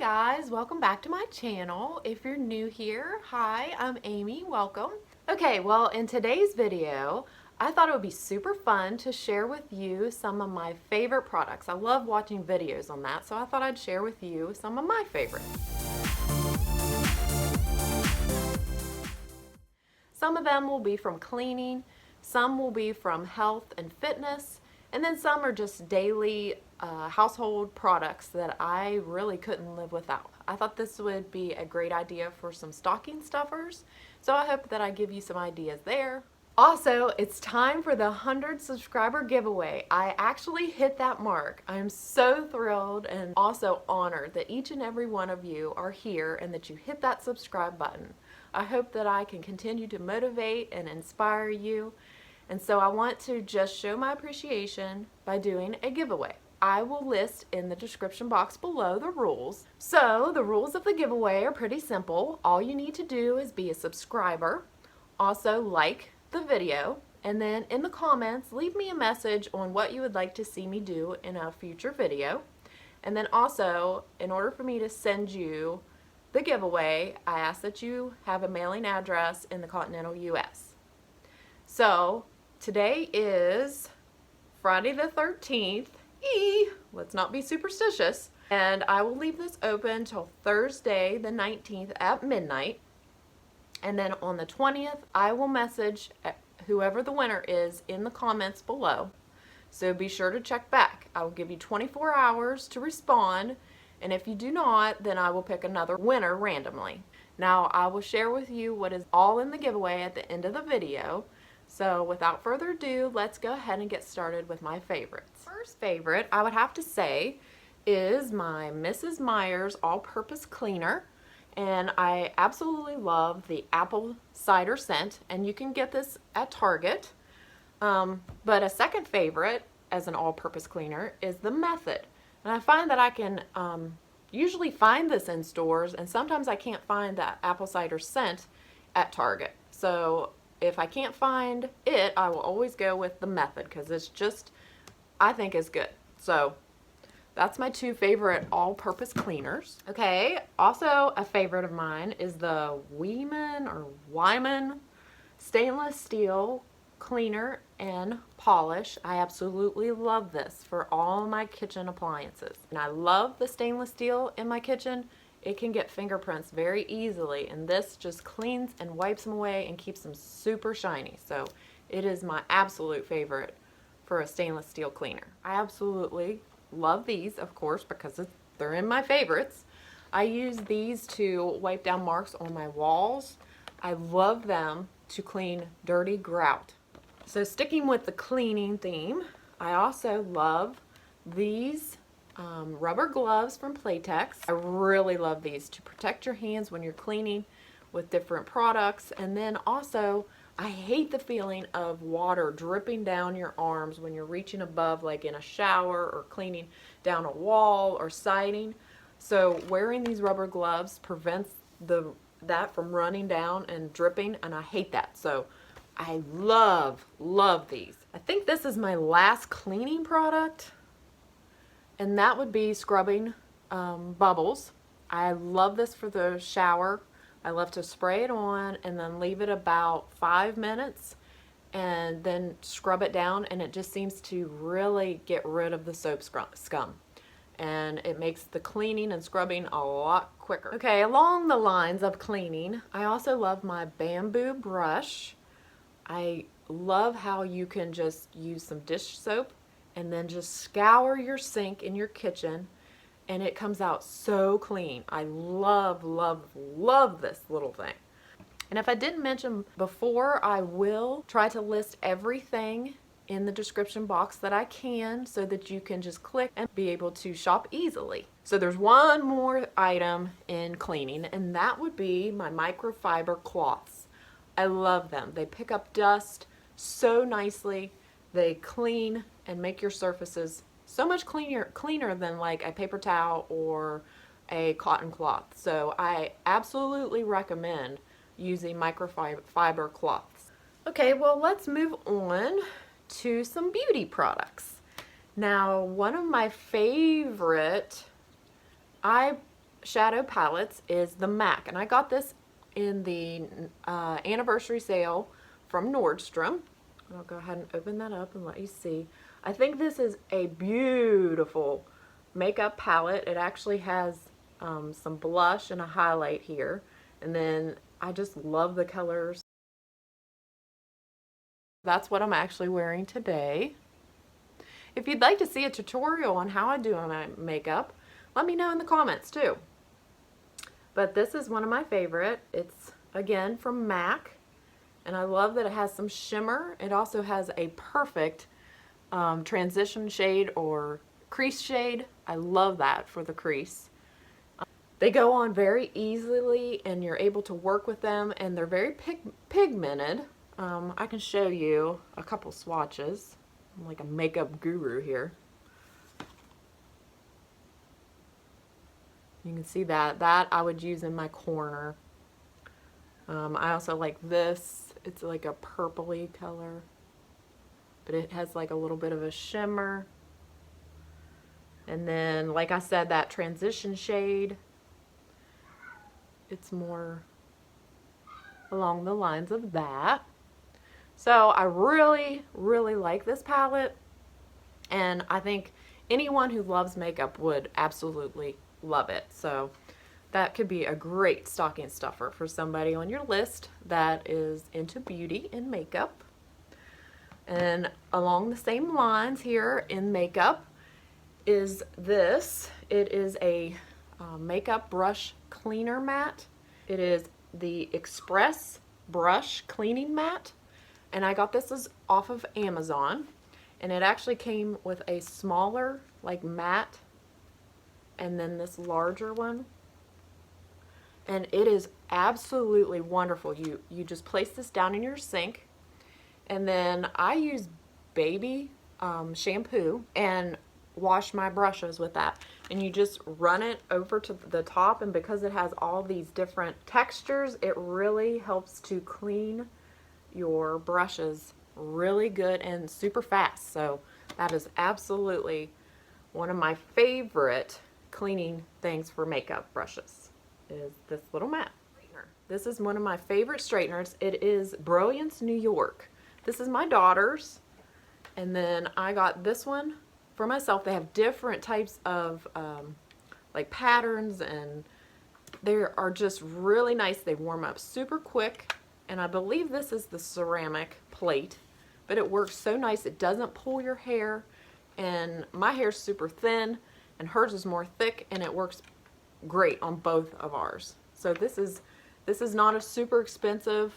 guys, welcome back to my channel. If you're new here, hi, I'm Amy, welcome. Okay, well in today's video, I thought it would be super fun to share with you some of my favorite products. I love watching videos on that, so I thought I'd share with you some of my favorites. Some of them will be from cleaning, some will be from health and fitness, and then some are just daily household products that I really couldn't live without. I thought this would be a great idea for some stocking stuffers, so I hope that I give you some ideas there. Also, it's time for the 100 subscriber giveaway. I actually hit that mark. I'm so thrilled and also honored that each and every one of you are here and that you hit that subscribe button. I hope that I can continue to motivate and inspire you. And so I want to just show my appreciation by doing a giveaway. I will list in the description box below the rules. So the rules of the giveaway are pretty simple. All you need to do is be a subscriber, also like the video, and then in the comments leave me a message on what you would like to see me do in a future video. And then also, in order for me to send you the giveaway, I ask that you have a mailing address in the continental US. So today is Friday the 13th. Let's not be superstitious. And I will leave this open till Thursday the 19th at midnight. And then on the 20th, I will message whoever the winner is in the comments below. So be sure to check back. I will give you 24 hours to respond. And if you do not, then I will pick another winner randomly. Now, I will share with you what is all in the giveaway at the end of the video. So without further ado, let's go ahead and get started with my favorites. First favorite, I would have to say, is my Mrs. Meyers all-purpose cleaner. And I absolutely love the apple cider scent, and you can get this at Target. But a second favorite as an all-purpose cleaner is the Method. And I find that I can usually find this in stores, and sometimes I can't find that apple cider scent at Target. So if I can't find it, I will always go with the Method because it's just, I think, is good. So that's my two favorite all-purpose cleaners. Okay, also a favorite of mine is the Wyman stainless steel cleaner and polish. I absolutely love this for all my kitchen appliances. And I love the stainless steel in my kitchen. It can get fingerprints very easily, and this just cleans and wipes them away and keeps them super shiny. So it is my absolute favorite for a stainless steel cleaner. I absolutely love these, of course, because they're in my favorites. I use these to wipe down marks on my walls. I love them to clean dirty grout. So sticking with the cleaning theme, I also love these rubber gloves from Playtex. I really love these to protect your hands when you're cleaning with different products. And then also, I hate the feeling of water dripping down your arms when you're reaching above, like in a shower or cleaning down a wall or siding. So wearing these rubber gloves prevents that from running down and dripping, and I hate that. So I love these. I think this is my last cleaning product, and that would be scrubbing bubbles. I love this for the shower. I love to spray it on and then leave it about 5 minutes and then scrub it down, and it just seems to really get rid of the soap scum. And it makes the cleaning and scrubbing a lot quicker. Okay, along the lines of cleaning, I also love my bamboo brush. I love how you can just use some dish soap and then just scour your sink in your kitchen, and it comes out so clean. I love this little thing. And if I didn't mention before, I will try to list everything in the description box that I can, so that you can just click and be able to shop easily. So there's one more item in cleaning, and that would be my microfiber cloths. I love them. They pick up dust so nicely. They clean and make your surfaces so much cleaner than like a paper towel or a cotton cloth. So I absolutely recommend using microfiber cloths. Okay, well, let's move on to some beauty products. Now, one of my favorite, I shadow palettes is the MAC, and I got this in the anniversary sale from Nordstrom. I'll go ahead and open that up and let you see. I think this is a beautiful makeup palette. It actually has some blush and a highlight here, and then I just love the colors. That's what I'm actually wearing today. If you'd like to see a tutorial on how I do my makeup, let me know in the comments too. But this is one of my favorite. It's again from MAC, and I love that it has some shimmer. It also has a perfect transition shade or crease shade. I love that for the crease. They go on very easily and you're able to work with them, and they're very pigmented. I can show you a couple swatches. I'm like a makeup guru here. You can see that I would use in my corner. I also like this. It's like a purpley color, but it has like a little bit of a shimmer. And then, like I said, that transition shade, it's more along the lines of that. So I really, really like this palette, and I think anyone who loves makeup would absolutely love it. So that could be a great stocking stuffer for somebody on your list that is into beauty and makeup. And along the same lines here in makeup is this. It is a makeup brush cleaner mat. It is the Express Brush Cleaning Mat, and I got this off of Amazon, and it actually came with a smaller like mat and then this larger one, and it is absolutely wonderful. You just place this down in your sink, and then I use baby shampoo and wash my brushes with that, and you just run it over to the top, and because it has all these different textures, it really helps to clean your brushes really good and super fast. So that is absolutely one of my favorite cleaning things for makeup brushes, is this little mat. This is one of my favorite straighteners. It is Brilliance New York. This is my daughter's, and then I got this one for myself. They have different types of like patterns, and they are just really nice. They warm up super quick, and I believe this is the ceramic plate, but it works so nice. It doesn't pull your hair, and my hair's super thin and hers is more thick, and it works great on both of ours. So this is not a super expensive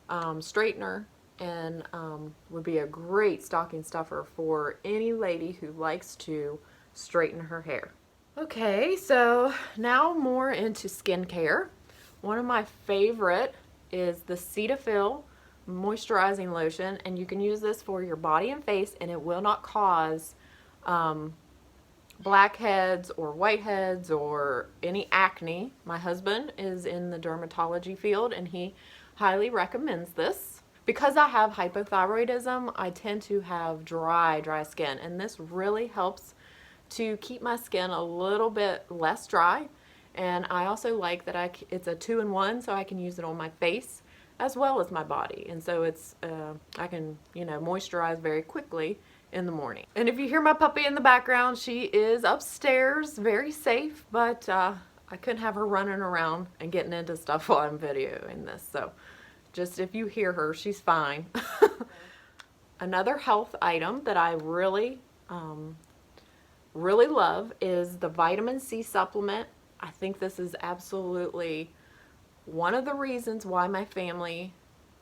straightener, and would be a great stocking stuffer for any lady who likes to straighten her hair. Okay, so now more into skincare. One of my favorite is the Cetaphil moisturizing lotion, and you can use this for your body and face, and it will not cause blackheads or whiteheads or any acne. My husband is in the dermatology field, and he highly recommends this. Because I have hypothyroidism, I tend to have dry skin, and this really helps to keep my skin a little bit less dry. And I also like that it's a 2-in-1, so I can use it on my face as well as my body. And so it's I can, moisturize very quickly in the morning. And if you hear my puppy in the background, she is upstairs, very safe, but I couldn't have her running around and getting into stuff while I'm videoing this. So just if you hear her, she's fine. Another health item that I really love is the vitamin C supplement. I think this is absolutely one of the reasons why my family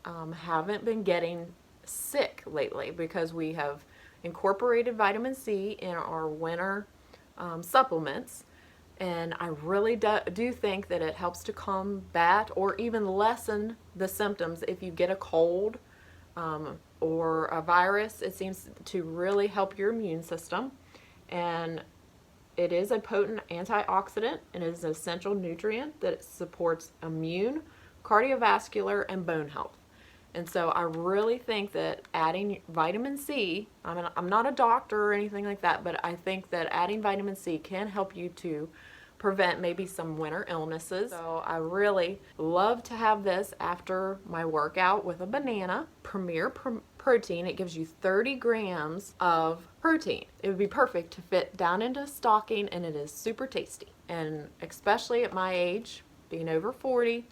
haven't been getting sick lately, because we have incorporated vitamin C in our winter supplements. And I really do think that it helps to combat or even lessen the symptoms if you get a cold or a virus. It seems to really help your immune system. And it is a potent antioxidant, and it is an essential nutrient that supports immune, cardiovascular, and bone health. And so I really think that adding vitamin C, I'm not a doctor or anything like that, but I think that adding vitamin C can help you to prevent maybe some winter illnesses. So I really love to have this after my workout with a banana. Premier Protein, it gives you 30 grams of protein. It would be perfect to fit down into a stocking, and it is super tasty. And especially at my age, being over 40,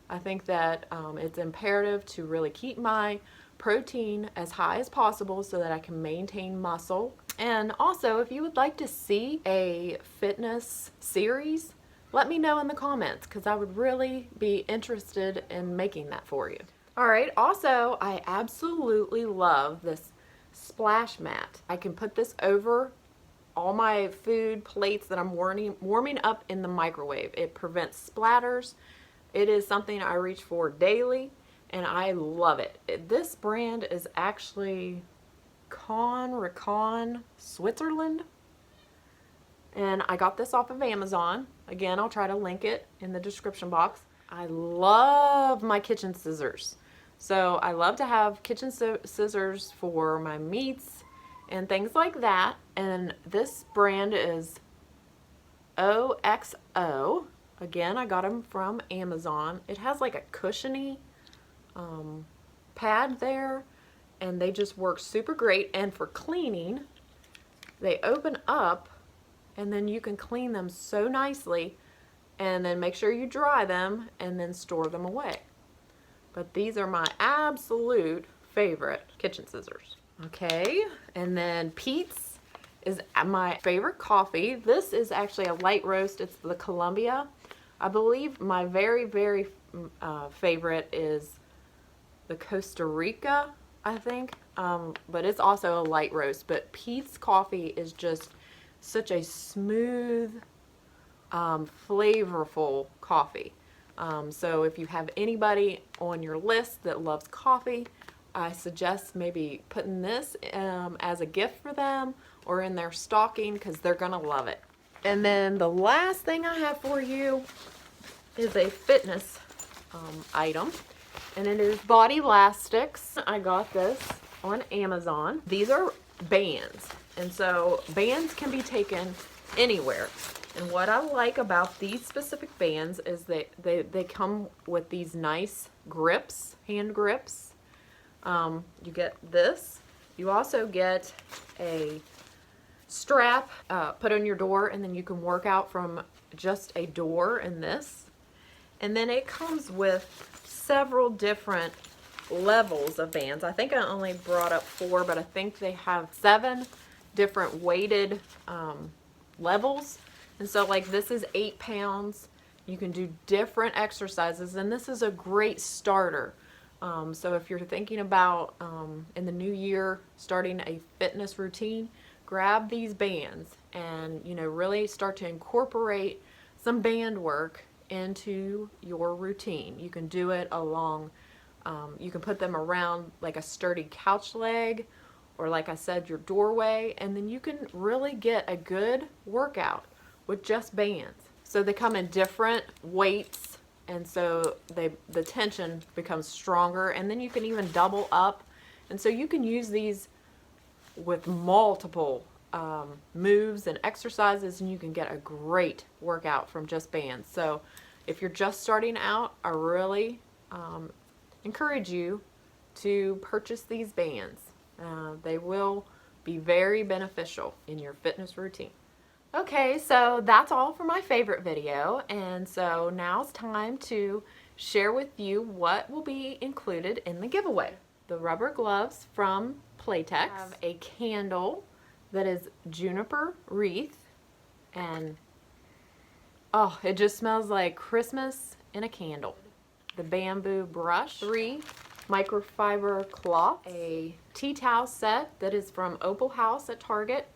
I think that it's imperative to really keep my protein as high as possible so that I can maintain muscle. And also, if you would like to see a fitness series, let me know in the comments, because I would really be interested in making that for you. All right, also, I absolutely love this splash mat. I can put this over all my food plates that I'm warming up in the microwave. It prevents splatters. It is something I reach for daily, and I love it. This brand is actually Ricon, Switzerland. And I got this off of Amazon. Again, I'll try to link it in the description box. I love my kitchen scissors. So I love to have kitchen scissors for my meats and things like that. And this brand is OXO. Again, I got them from Amazon. It has like a cushiony pad there, and they just work super great. And for cleaning, they open up, and then you can clean them so nicely, and then make sure you dry them and then store them away. But these are my absolute favorite kitchen scissors. Okay, and then Peet's is my favorite coffee. This is actually a light roast. It's the Columbia. I believe my very, very favorite is the Costa Rica, I think. But it's also a light roast. But Peet's coffee is just such a smooth, flavorful coffee. So if you have anybody on your list that loves coffee, I suggest maybe putting this as a gift for them or in their stocking, because they're gonna love it. And then the last thing I have for you is a fitness item, and it is body elastics. I got this on Amazon. These are bands, and so bands can be taken anywhere. And what I like about these specific bands is that they come with these nice grips, hand grips. You get this. You also get a strap put on your door, and then you can work out from just a door in this. And then it comes with several different levels of bands. I think I only brought up 4, but I think they have 7 different weighted levels. And so like this is 8 pounds. You can do different exercises, and this is a great starter. So if you're thinking about in the new year starting a fitness routine, grab these bands and really start to incorporate some band work into your routine. You can do it along, you can put them around like a sturdy couch leg, or like I said, your doorway, and then you can really get a good workout with just bands. So they come in different weights, and so the tension becomes stronger, and then you can even double up, and so you can use these with multiple moves and exercises, and you can get a great workout from just bands. So if you're just starting out, I really encourage you to purchase these bands. They will be very beneficial in your fitness routine. Okay, so that's all for my favorite video, and so now it's time to share with you what will be included in the giveaway. The rubber gloves from Playtex. I have a candle that is juniper wreath, and oh, it just smells like Christmas in a candle. The bamboo brush, 3 microfiber cloth, a tea towel set that is from Opal House at Target.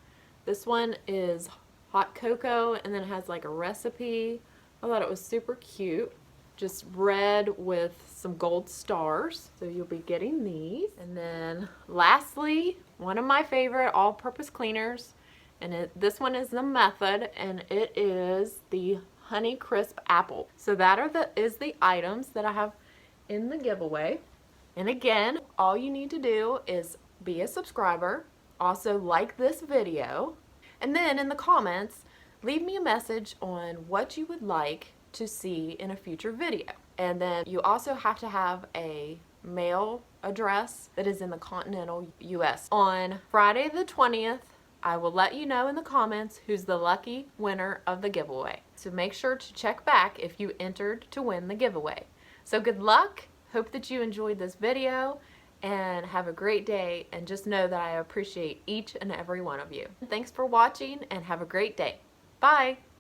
This one is hot cocoa, and then it has like a recipe. I thought it was super cute. Just red with some gold stars. So you'll be getting these. And then lastly, one of my favorite all-purpose cleaners, and this one is the Method, and it is the Honey Crisp Apple. So that is the items that I have in the giveaway. And again, all you need to do is be a subscriber, also like this video, and then in the comments, leave me a message on what you would like to see in a future video. And then you also have to have a mail address that is in the continental US. On Friday the 20th, I will let you know in the comments who's the lucky winner of the giveaway. So make sure to check back if you entered to win the giveaway. So good luck. Hope that you enjoyed this video and have a great day, and just know that I appreciate each and every one of you. Thanks for watching and have a great day. Bye.